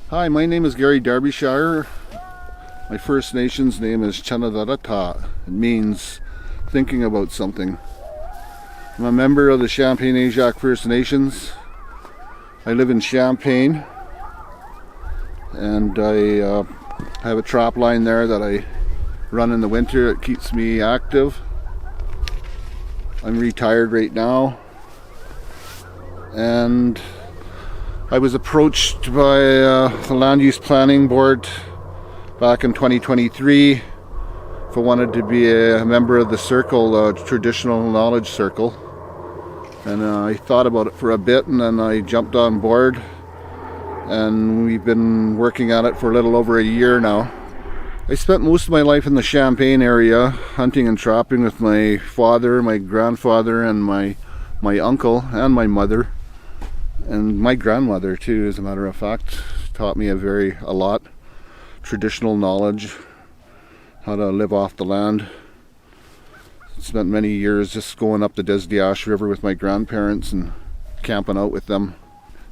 Hi, my name is Gary Darbyshire. My First Nations name is Chanadadata. It means thinking about something. I'm a member of the Champagne Aishihik First Nations. I live in Champagne, and I have a trap line there that I run in the winter. It keeps me active. I'm retired right now, and I was approached by the Land Use Planning Board back in 2023 if I wanted to be a member of the circle, Traditional Knowledge Circle. And I thought about it for a bit, and then I jumped on board, and we've been working at it for a little over a year now. I spent most of my life in the Champagne area, hunting and trapping with my father, my grandfather, and my uncle, and my mother. And my grandmother too, as a matter of fact, taught me a lot. Traditional knowledge, how to live off the land. Spent many years just going up the Darbyshire River with my grandparents and camping out with them.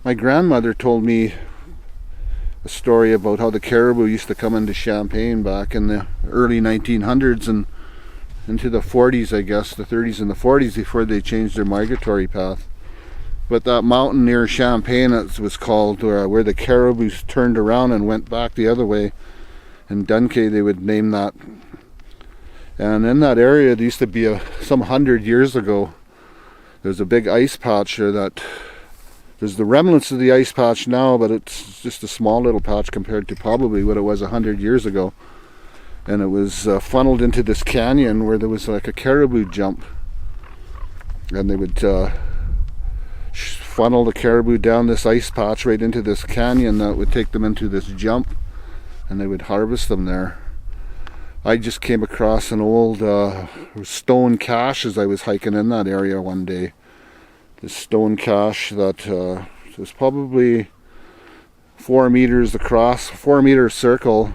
My grandmother told me a story about how the caribou used to come into Champagne back in the early 1900s and into the 40s, I guess, the 30s and the 40s, before they changed their migratory path. But that mountain near Champagne, it was called, where the caribou turned around and went back the other way. In Dunkey, they would name that. And in that area, there used to be some 100 years ago, there's a big ice patch there that, there's the remnants of the ice patch now, but it's just a small little patch compared to probably what it was 100 years ago. And it was funneled into this canyon where there was like a caribou jump. And they would funnel the caribou down this ice patch right into this canyon that would take them into this jump, and they would harvest them there. I just came across an old stone cache as I was hiking in that area one day. This stone cache that was probably 4 meters across, 4-meter circle,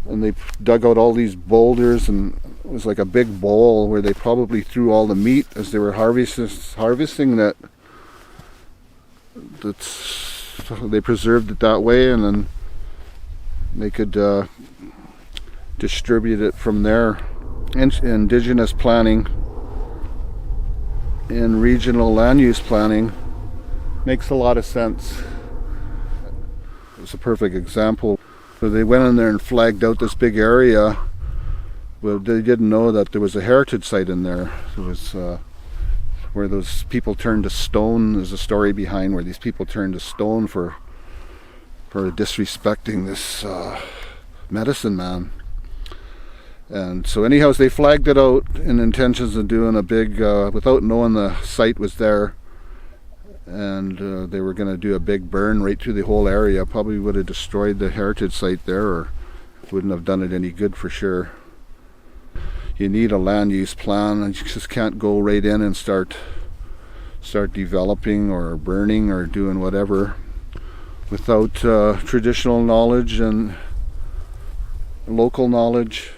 and they dug out all these boulders, and it was like a big bowl where they probably threw all the meat as they were harvesting that. They preserved it that way, and then they could distribute it from there. Indigenous planning and regional land use planning makes a lot of sense. It's a perfect example. So they went in there and flagged out this big area, but they didn't know that there was a heritage site in there. It was where those people turned to stone. There's a story behind where these people turned to stone for disrespecting this medicine man. And so anyhow, they flagged it out in intentions of doing a big, without knowing the site was there, and they were going to do a big burn right through the whole area. Probably would have destroyed the heritage site there, or wouldn't have done it any good for sure. You need a land use plan, and you just can't go right in and start developing or burning or doing whatever without traditional knowledge and local knowledge.